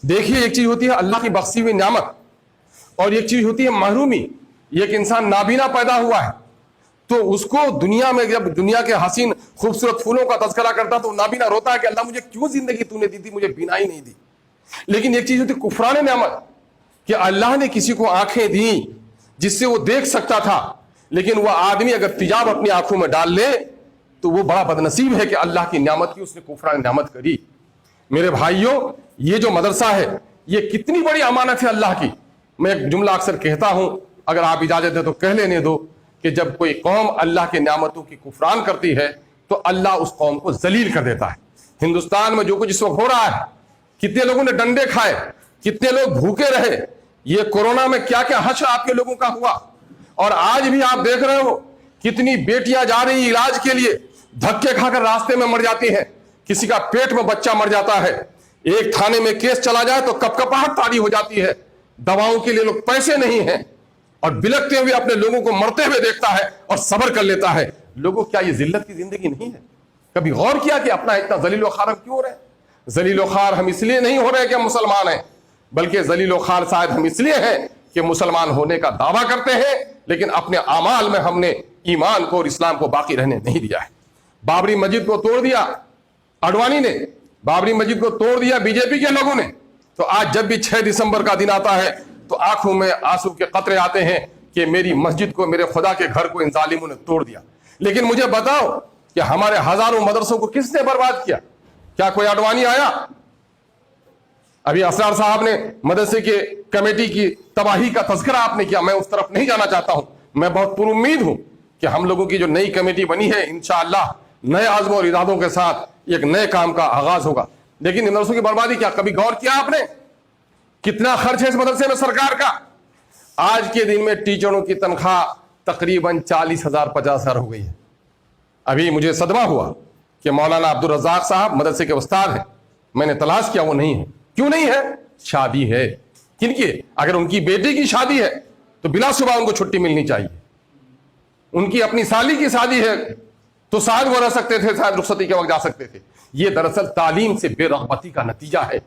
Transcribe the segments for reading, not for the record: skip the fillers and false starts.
دیکھیے ایک چیز ہوتی ہے اللہ کی بخشی ہوئی نعمت اور ایک چیز ہوتی ہے محرومی. یہ ایک انسان نابینا پیدا ہوا ہے تو اس کو دنیا میں جب دنیا کے حسین خوبصورت پھولوں کا تذکرہ کرتا تو نابینا روتا ہے کہ اللہ مجھے کیوں زندگی تو نے دی تھی, مجھے بینائی نہیں دی. لیکن ایک چیز ہوتی ہے کفران نعمت کہ اللہ نے کسی کو آنکھیں دیں جس سے وہ دیکھ سکتا تھا, لیکن وہ آدمی اگر تیجاب اپنی آنکھوں میں ڈال لے تو وہ بڑا بدنصیب ہے کہ اللہ کی نعمت کی اس نے کفران نعمت کری. میرے بھائیوں, یہ جو مدرسہ ہے یہ کتنی بڑی امانت ہے اللہ کی. میں ایک جملہ اکثر کہتا ہوں, اگر آپ اجازت دیں تو کہہ لینے دو, کہ جب کوئی قوم اللہ کے نعمتوں کی کفران کرتی ہے تو اللہ اس قوم کو ذلیل کر دیتا ہے. ہندوستان میں جو کچھ اس وقت ہو رہا ہے, کتنے لوگوں نے ڈنڈے کھائے, کتنے لوگ بھوکے رہے, یہ کورونا میں کیا کیا حشر آپ کے لوگوں کا ہوا, اور آج بھی آپ دیکھ رہے ہو کتنی بیٹیاں جا رہی علاج کے لیے, دھکے کھا کر راستے میں مر جاتی ہیں, کسی کا پیٹ میں بچہ مر جاتا ہے, ایک تھانے میں کیس چلا جائے تو کپکپاہٹ تاری ہو جاتی ہے, دواؤں کے لیے لوگ پیسے نہیں ہیں, اور بلکتے ہوئے اپنے لوگوں کو مرتے ہوئے دیکھتا ہے اور صبر کر لیتا ہے. لوگوں کیا یہ ذلت کی زندگی نہیں ہے؟ کبھی غور کیا کہ اپنا اتنا ذلیل و خوار ہم کیوں ہو رہے ہیں؟ ذلیل و خوار ہم اس لیے نہیں ہو رہے کہ ہم مسلمان ہیں, بلکہ ذلیل و خوار شاید ہم اس لیے ہیں کہ مسلمان ہونے کا دعویٰ کرتے ہیں لیکن اپنے اعمال میں ہم نے ایمان کو اور اسلام کو باقی رہنے نہیں دیا ہے. بابری مسجد کو توڑ دیا اڈوانی نے, بابری مسجد کو توڑ دیا بی جے پی کے لوگوں نے, تو آج جب بھی 6 دسمبر کا دن آتا ہے تو آنکھوں میں آنسو کے قطرے آتے ہیں کہ میری مسجد کو, میرے خدا کے گھر کو ان ظالموں نے توڑ دیا. لیکن مجھے بتاؤ کہ ہمارے ہزاروں مدرسوں کو کس نے برباد کیا؟ کیا کوئی اڈوانی آیا؟ ابھی اسرار صاحب نے مدرسے کے کمیٹی کی تباہی کا تذکرہ آپ نے کیا, میں اس طرف نہیں جانا چاہتا ہوں. میں بہت پر امید ہوں کہ ہم لوگوں کی جو نئی کمیٹی بنی ہے انشاءاللہ نئے عزم اور ارادوں کے ساتھ ایک نئے کام کا آغاز ہوگا. لیکن ان مدرسوں کی بربادی کیا کبھی غور کیا آپ نے؟ کتنا خرچ ہے اس مدرسے میں سرکار کا؟ آج کے دن میں ٹیچروں کی تنخواہ تقریباً 40,000 50,000 ہو گئی ہے. ابھی مجھے صدمہ ہوا کہ مولانا عبدالرزاق صاحب مدرسے کے استاد ہیں, میں نے تلاش کیا وہ نہیں ہے. کیوں نہیں ہے؟ شادی ہے. کن کی؟ اگر ان کی بیٹی کی شادی ہے تو بلا صبح ان کو چھٹی ملنی چاہیے. ان کی اپنی سالی کی شادی ہے تو شاید وہ رہ سکتے تھے, شاید رخصتی کے وقت جا سکتے تھے. یہ دراصل تعلیم سے بے رغبتی کا نتیجہ ہے.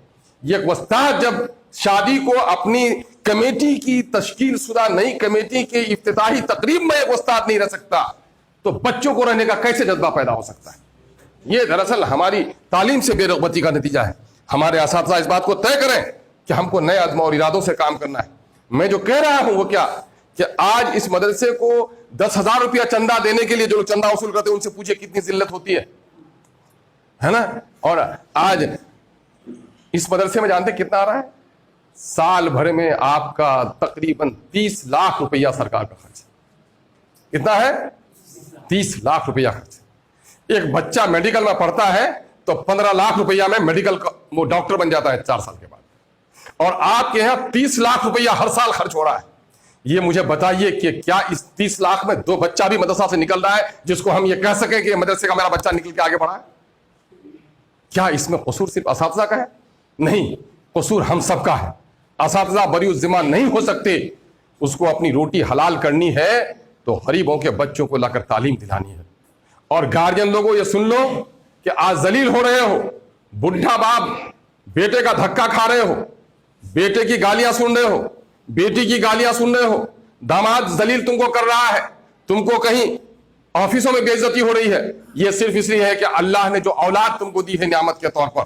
یہ ایک استاد جب شادی کو اپنی کمیٹی کی تشکیل شدہ نئی کمیٹی کے افتتاحی تقریب میں ایک استاد نہیں رہ سکتا تو بچوں کو رہنے کا کیسے جذبہ پیدا ہو سکتا ہے؟ یہ دراصل ہماری تعلیم سے بے رغبتی کا نتیجہ ہے. ہمارے اساتذہ اس بات کو طے کریں کہ ہم کو نئے عزم اور ارادوں سے کام کرنا ہے. میں جو کہہ رہا ہوں وہ کیا کہ آج اس مدرسے کو 10,000 روپیہ چندہ دینے کے لیے جو لوگ چندہ وصول کرتے ہیں ان سے پوچھے کتنی ذلت ہوتی ہے نا. اور آج اس مدرسے میں جانتے کتنا آ رہا ہے؟ سال بھر میں آپ کا تقریباً 30 لاکھ روپیہ سرکار کا خرچ. کتنا ہے؟ 30 لاکھ روپیہ خرچ. ایک بچہ میڈیکل میں پڑھتا ہے تو 15 لاکھ روپیہ میں میڈیکل کا وہ ڈاکٹر بن جاتا ہے 4 سال کے بعد, اور آپ کے یہاں 30 لاکھ روپیہ ہر سال خرچ ہو رہا ہے. یہ مجھے بتائیے کہ کیا اس 30 لاکھ میں 2 بچہ بھی مدرسہ سے نکل رہا ہے جس کو ہم یہ کہہ سکیں کہ مدرسے کا میرا بچہ نکل کے آگے بڑھا ہے؟ کیا اس میں قصور صرف اساتذہ کا ہے؟ نہیں, قصور ہم سب کا ہے. اساتذہ بری الذمہ نہیں ہو سکتے. اس کو اپنی روٹی حلال کرنی ہے تو غریبوں کے بچوں کو لا کر تعلیم دلانی ہے. اور گارجین لوگوں یہ سن لو کہ آج ذلیل ہو رہے ہو, بڈھا باپ بیٹے کا دھکا کھا رہے ہو, بیٹے کی گالیاں سن رہے ہو, بیٹی کی گالیاں سن رہے ہو, داماد ذلیل تم کو کر رہا ہے, تم کو کہیں آفسوں میں بے عزتی ہو رہی ہے. یہ صرف اس لیے ہے کہ اللہ نے جو اولاد تم کو دی ہے نعمت کے طور پر.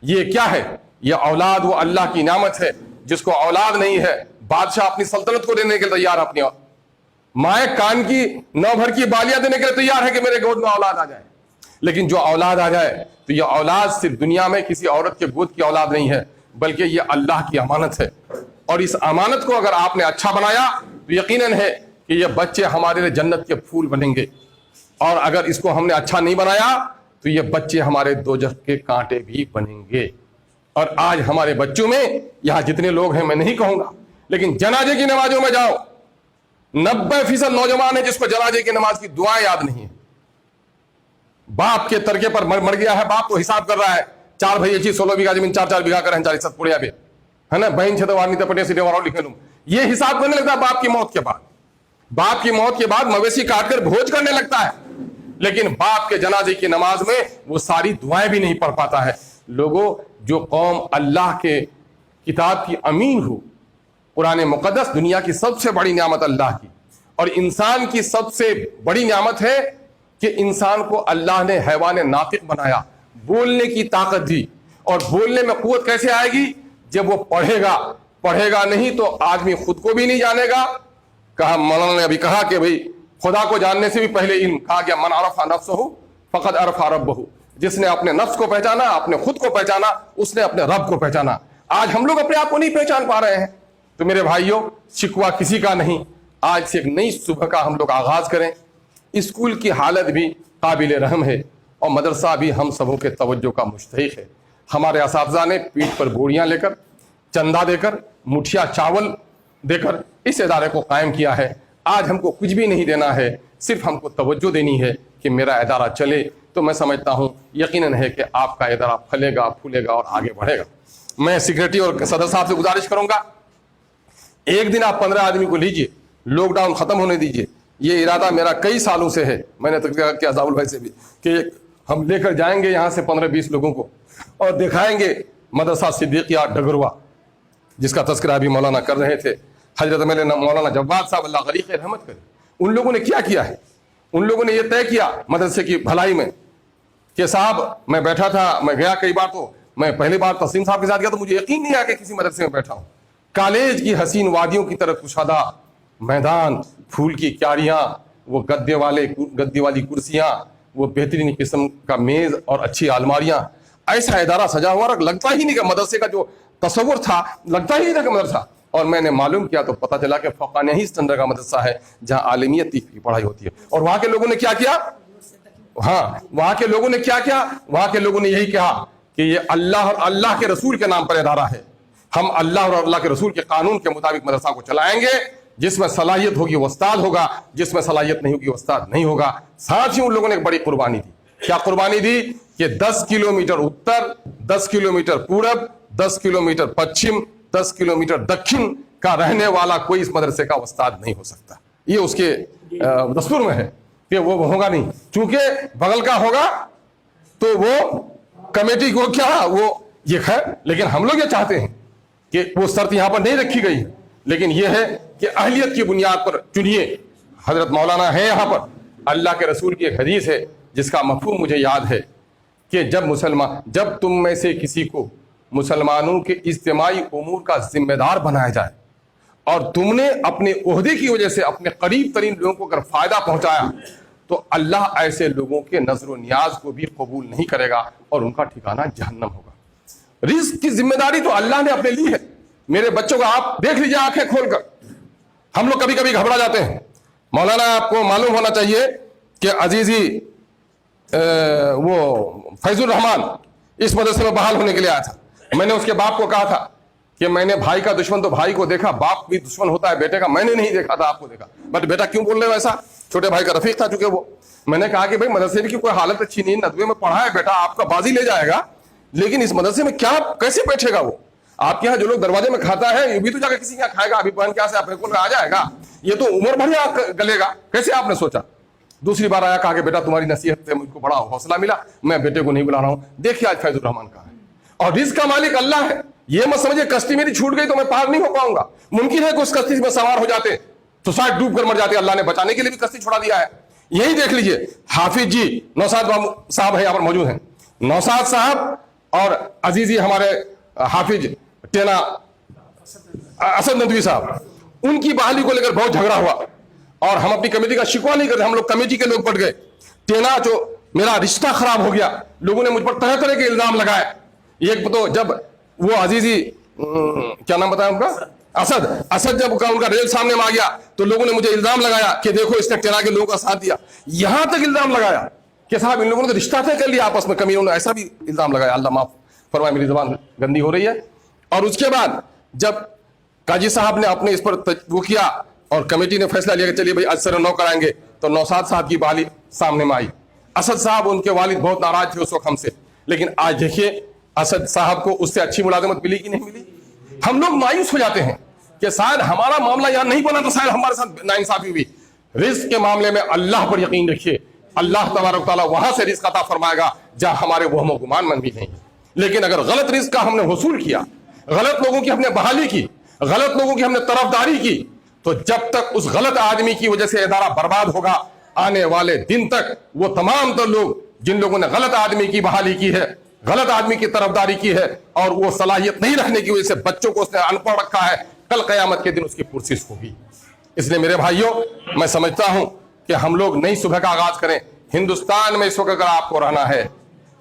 یہ کیا ہے؟ یہ اولاد وہ اللہ کی نعمت ہے. جس کو اولاد نہیں ہے بادشاہ اپنی سلطنت کو دینے کے لیے تیار, اپنی مائیں کان کی 9 بھر کی بالیاں دینے کے لیے تیار ہے کہ میرے گود میں اولاد آ جائے. لیکن جو اولاد آ جائے تو یہ اولاد صرف دنیا میں کسی عورت کے گود کی اولاد نہیں ہے بلکہ یہ اللہ کی امانت ہے. اور اس امانت کو اگر آپ نے اچھا بنایا تو یقیناً ہے کہ یہ بچے ہمارے لیے جنت کے پھول بنیں گے, اور اگر اس کو ہم نے اچھا نہیں بنایا تو یہ بچے ہمارے دوزخ کے کانٹے بھی بنیں گے. اور آج ہمارے بچوں میں یہاں جتنے لوگ ہیں میں نہیں کہوں گا, لیکن جنازے کی نمازوں میں جاؤ 90% نوجوان ہے جس کو جنازے کی نماز کی دعائیں یاد نہیں ہے. باپ کے ترکے پر مر گیا ہے, باپ تو حساب کر رہا ہے 4 بھائی 16 بیگھا زمین 4 بیگھا کریں 40 پڑیا پہ ہے نا, بہن چھت وارنی پٹے سیٹے وارو لکھے لوں. یہ حساب کرنے لگتا ہے باپ کی موت کے بعد. باپ کی موت کے بعد مویشی کاٹ کر بھوج کرنے لگتا ہے, لیکن باپ کے جنازے کی نماز میں وہ ساری دعائیں بھی نہیں پڑھ پاتا ہے. لوگوں, جو قوم اللہ کے किताब की अमीन हूँ। कुरान मुक़द्दस दुनिया की सबसे बड़ी नियामत अल्लाह की, और इंसान की सबसे बड़ी नियामत है कि इंसान को अल्लाह ने हैवान नातिक बनाया, बोलने की ताकत दी। और बोलने में कुव्वत कैसे आएगी? जब वो पढ़ेगा। पढ़ेगा नहीं तो आदमी खुद को भी नहीं जानेगा। कहा मौलाना ने अभी कहा कि भाई खुदा को जानने से भी पहले इल्म। कहा गया मन अरफ़ा नफ्सहु फ़क़द अरफ़ा रब्बहु, जिसने अपने नफ्स को पहचाना, अपने खुद को पहचाना, उसने अपने रब को पहचाना। आज हम लोग अपने आप को नहीं पहचान पा रहे हैं। तो मेरे भाइयों, शिकवा किसी का नहीं, आज से एक नई सुबह का हम लोग आगाज करें। स्कूल की हालत भी काबिल रहम है और मदरसा भी हम सबों के तवज्जो का मुस्तहिक है। हमारे असातिज़ा ने पीठ पर बोरियां लेकर, चंदा देकर, मुठिया चावल देकर इस इदारे को कायम किया है। आज हमको कुछ भी नहीं देना है, सिर्फ हमको तवज्जो देनी है कि मेरा इदारा चले। तो मैं समझता हूँ यकीनन है कि आपका इदारा फलेगा, फूलेगा और आगे बढ़ेगा। मैं सेक्रेटरी और सदर साहब से गुजारिश करूंगा, एक दिन आप 15 आदमी को लीजिए, लॉकडाउन खत्म होने दीजिए। ये इरादा मेरा कई सालों से है, मैंने तो किया जाउल भाई से भी कि हम लेकर जाएंगे यहाँ से 15-20 लोगों को और दिखाएंगे मदरसा सिद्दीकिया डगरवा, जिसका तज़किरा अभी मौलाना कर रहे थे, हजरत मौलाना जव्वाद साहब अल्लाह गरीक़ रहमत करे। उन लोगों ने क्या किया है? उन लोगों ने ये तय किया मदरसे की भलाई में कि साहब, मैं बैठा था, मैं गया कई बार, तो मैं पहली बार तस्लीम साहब के साथ गया तो मुझे यकीन नहीं आया कि किसी मदरसे में बैठा हूँ। कॉलेज की हसीन वादियों की तरफ कुशादा मैदान, फूल की क्यारियाँ, वो गद्दे वाली कुर्सियाँ, वो बेहतरीन किस्म का मेज़ और अच्छी अलमारियाँ, ऐसा इदारा सजा हुआ, लगता ही नहीं कि मदरसे का जो तस्वुर था, लगता ही नहीं था कि मदरसा। और मैंने मालूम किया तो पता चला कि फ़ौक़ाने ही स्टैंडर्ड का मदरसा है जहाँ आलिमियत की पढ़ाई होती है। और वहाँ के लोगों ने क्या किया? हाँ, वहाँ के लोगों ने क्या किया? वहाँ के लोगों ने यही कहा कि ये अल्लाह और अल्लाह के रसूल के नाम पर इदारा है, हम अल्लाह और अल्लाह के रसूल के कानून के मुताबिक मदरसा को चलाएंगे। जिसमें सलाहियत होगी वो उस्ताद होगा, जिसमें सलाहियत नहीं होगी उस्ताद नहीं होगा। साथ ही उन लोगों ने एक बड़ी कुर्बानी दी। क्या कुर्बानी दी? कि 10 किलोमीटर उत्तर, 10 किलोमीटर पूरब, 10 किलोमीटर पश्चिम, 10 किलोमीटर दक्षिण का रहने वाला कोई इस मदरसे का उस्ताद नहीं हो सकता। ये उसके दस्तूर में है कि वो होगा नहीं। चूंकि बगल का होगा तो वो कमेटी को क्या वो ये है, लेकिन हम लोग ये चाहते हैं कि वो शर्त यहाँ पर नहीं रखी गई, लेकिन ये है कि अहलियत की बुनियाद पर चुनिए। हजरत मौलाना है यहाँ पर, अल्लाह के रसूल की एक हदीस है जिसका मफहूम मुझे याद है कि जब तुम में से किसी को मुसलमानों के इज्तिमाई उमूर का जिम्मेदार बनाया जाए और तुमने अपने ओहदे की वजह से अपने करीब तरीन लोगों को अगर फायदा पहुंचाया, तो अल्लाह ऐसे लोगों के नजर व नियाज को भी कबूल नहीं करेगा और उनका ठिकाना जहन्नम होगा। रिस्क की जिम्मेदारी तो अल्लाह ने अपने ली है। मेरे बच्चों का आप देख लीजिए आंखें खोलकर। हम लोग कभी कभी घबरा जाते हैं। मौलाना, आपको मालूम होना चाहिए कि अजीजी वो फैजुर रहमान इस मदरसे में बहाल होने के लिए आया था। मैंने उसके बाप को कहा था कि मैंने भाई का दुश्मन तो भाई को देखा, बाप भी दुश्मन होता है बेटे का, मैंने नहीं देखा था, आपको देखा। बट बेटा क्यों बोल रहे हो ऐसा? छोटे भाई का रफीक था चूंकि वो। मैंने कहा कि भाई मदरसे की कोई हालत अच्छी नहीं, नदवे में पढ़ा है बेटा, आपका बाजी ले जाएगा, लेकिन इस मदरसे में क्या कैसे बैठेगा वो? आपके यहाँ जो लोग दरवाजे में खाता है, ये भी तो जाकर किसी के यहाँ खाएगा। अभी बहन क्या से आप आ जाएगा, ये तो उम्र भर यहाँ गलेगा। कैसे आपने सोचा? दूसरी बार आया, कहा कि बेटा तुम्हारी नसीहत से मुझको बड़ा हौसला मिला, मैं बेटे को नहीं बुला रहा हूँ। देखिए आज फैजुर रहमान कहाँ है। और रिज़्क़ का मालिक अल्लाह है। ये मत समझिए कश्ती मेरी छूट गई तो मैं पार नहीं हो पाऊंगा। मुमकिन है कि उस कश्ती में सवार हो जाते तो शायद डूब कर मर जाते। अल्लाह ने बचाने के लिए भी कश्ती छोड़ा दिया है। यही देख लीजिए, हाफिज जी नौशाद साहब है यहाँ पर मौजूद हैं। नौशाद साहब और अजीजी हमारे हाफिज टेना असद नदवी साहब, उनकी बहाली को लेकर बहुत झगड़ा हुआ और हम अपनी कमेटी का शिकवा नहीं करते, हम लोग कमेटी के लोग पड़ गए। टेना जो मेरा रिश्ता खराब हो गया, लोगों ने मुझ पर तरह तरह के इल्जाम लगाए। एक तो जब वो अजीजी क्या नाम बताया उनका, असद जब उनका रेल सामने में आ गया तो लोगों ने मुझे इल्जाम लगाया कि देखो इसने टेना के लोगों का साथ दिया। यहां तक इल्जाम लगाया कि साहब इन लोगों ने तो रिश्ता तय कर लिया आपस में, कमीनों ने ऐसा भी इल्जाम लगाया। अल्लाह माफ फरमाए, मेरी ज़बान गंदी हो रही है। और उसके बाद जब काजी साहब ने अपने इस पर वो किया और कमेटी ने फैसला लिया कि चलिए भाई आज सर 9 कराएंगे, तो नौशाद साहब की बहाली सामने में आई। असद साहब, उनके वालिद बहुत नाराज थे उस वक्त हमसे, लेकिन आज देखिए असद साहब को उससे अच्छी मुलाजमत मिली कि नहीं मिली। हम लोग मायूस हो जाते हैं कि शायद हमारा मामला यहाँ नहीं बना तो शायद हमारे साथ नाइंसाफी हुई। रिज़्क़ के मामले में अल्लाह पर यकीन रखिए, अल्लाह तबारक तआला वहां से रिज़्क़ अता फरमाएगा जहां हमारे वहम गुमान मन भी नहीं। लेकिन अगर गलत रिज़्क़ का हमने वसूल किया, गलत लोगों की हमने बहाली की, गलत लोगों की हमने तरफदारी की, तो जब तक उस गलत आदमी की वजह से इदारा बर्बाद होगा, आने वाले दिन तक वो तमाम तो लोग जिन लोगों ने गलत आदमी की बहाली की है, गलत आदमी की तरफदारी की है, और वो सलाहियत नहीं रखने की वजह से बच्चों को उसने अनपढ़ रखा है, कल कयामत के दिन उसकी पुरसिस होगी। इसलिए मेरे भाइयों, मैं समझता हूं कि हम लोग नई सुबह का आगाज करें। हिंदुस्तान में इस वक्त अगर आपको रहना है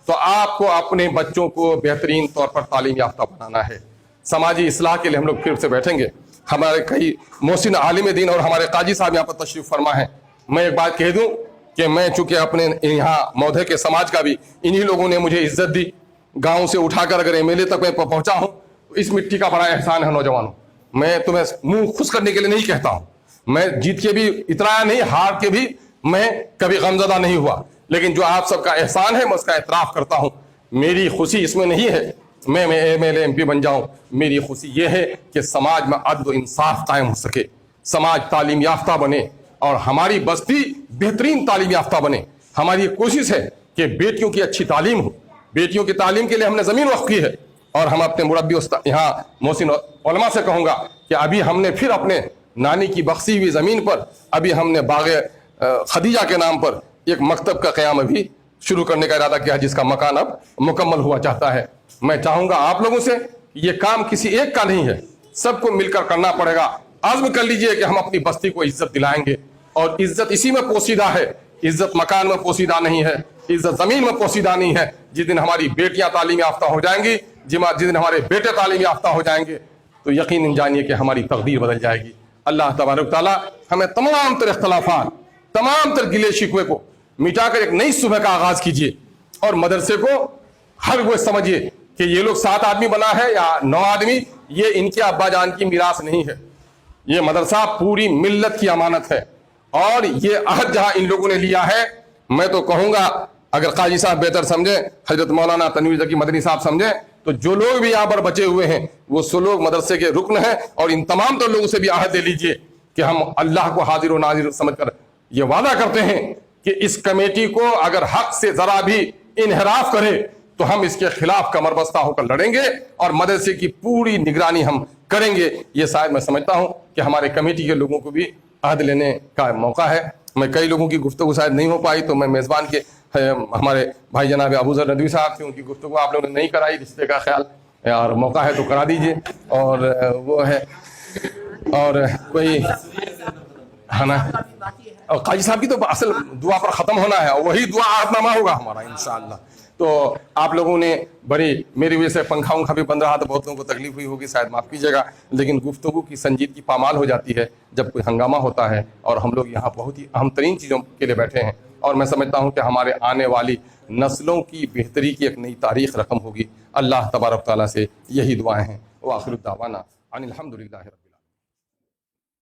तो आपको अपने बच्चों को बेहतरीन तौर पर तालीम याफ्ता बनाना है। समाजी इस्लाह के लिए हम लोग फिर से बैठेंगे। हमारे कई मोहसिन आलिम दीन और हमारे काजी साहब यहाँ पर तशरीफ फरमा है। मैं एक बात कह दूं कि मैं चूंकि अपने यहाँ मौधे के समाज का भी इन्हीं लोगों ने मुझे इज्जत दी, गांव से उठाकर अगर एमएलए तक मैं पहुंचा हूं, तो इस मिट्टी का बड़ा एहसान है। नौजवानों, मैं तुम्हें मुंह खुश करने के लिए नहीं कहता हूं, मैं जीत के भी इतराया नहीं, हार के भी मैं कभी गमजदा नहीं हुआ, लेकिन जो आप सबका एहसान है मैं उसका एतराफ करता हूं। मेरी खुशी इसमें नहीं है मैं एमएलए एमपी बन जाऊं, मेरी खुशी ये है कि समाज में अदल इंसाफ कायम हो सके, समाज तालीम याफ्ता बने और हमारी बस्ती बेहतरीन तालीम याफ्ता बने। हमारी कोशिश है कि बेटियों की अच्छी तालीम हो। बेटियों की तालीम के लिए हमने ज़मीन वक्फ की है, और हम अपने मुरब्बी यहाँ मोहसिन उलमा से कहूँगा कि अभी हमने फिर अपने नानी की बख्शी हुई ज़मीन पर अभी हमने बाग़े खदीजा के नाम पर एक मकतब का क़याम अभी शुरू करने का इरादा किया है, जिसका मकान अब मुकम्मल हुआ चाहता है। मैं चाहूँगा आप लोगों से, ये काम किसी एक का नहीं है, सबको मिलकर करना पड़ेगा। आज़्म कर लीजिए कि हम अपनी बस्ती को इज्जत दिलाएंगे, और इज्जत इसी में पोशीदा है, इज्जत मकान में पोशीदा नहीं है, इज्जत ज़मीन में पोशीदा नहीं है। जिस दिन हमारी बेटियां तालीम याफ्ता हो जाएंगी, जिस दिन हमारे बेटे तालीम याफ्ता हो जाएंगे, तो यकीनन जानिए कि हमारी तकदीर बदल जाएगी। अल्लाह तबारक तआला हमें तमाम तर इख्तलाफात, तमाम तर गिले शिकवे को मिटाकर एक नई सुबह का आगाज कीजिए, और मदरसे को हर वो समझिए कि ये लोग 7 आदमी बना है या 9 आदमी, ये इनके अब्बा जान की मीरास नहीं है। ये मदरसा पूरी मिल्लत की अमानत है, और ये अहद जहां इन लोगों ने लिया है, मैं तो कहूंगा अगर काजी साहब बेहतर समझे, हजरत मौलाना तनवीर ज़की मदनी साहब समझे, तो जो लोग भी यहाँ पर बचे हुए हैं वो 100 लोग मदरसे के रुकन हैं, और इन तमाम तो लोगों से भी अहद ले लीजिए कि हम अल्लाह को हाजिर और नाजिर समझकर ये वादा करते हैं कि इस कमेटी को अगर हक से जरा भी इनहराफ करे तो हम इसके खिलाफ कमर बस्ता होकर लड़ेंगे, और मदरसे की पूरी निगरानी हम करेंगे। ये शायद मैं समझता हूँ कि हमारे कमेटी के लोगों को भी अहद लेने का मौका है। मैं कई लोगों की गुफ्तगू शायद नहीं हो पाई, तो मैं मेज़बान के हमारे भाई जनाब अबूज़र नदवी साहब थे, उनकी गुफ्तगू आप लोगों ने नहीं कराई, रिश्ते का ख्याल और मौका है तो करा दीजिए। और वो है, और कोई है ना, और काजी साहब की तो असल दुआ पर ख़त्म होना है, और वही दुआ अहदनामा होगा हमारा इंशाअल्लाह। तो आप लोगों ने बड़ी, मेरी वजह से पंखा उंखा भी बंद रहा तो बहुत लोगों को तकलीफ हुई होगी, शायद माफ़ कीजिएगा, लेकिन गुफ्तगू की संजीदगी पामाल हो जाती है जब कोई हंगामा होता है, और हम लोग यहाँ बहुत ही अहम तरीन चीज़ों के लिए बैठे हैं, और मैं समझता हूँ कि हमारे आने वाली नस्लों की बेहतरी की एक नई तारीख़ रकम होगी। अल्लाह तबारक तआला से यही दुआएँ हैं। व आखिर दावाना अनिल हम्दुलिल्लाहि।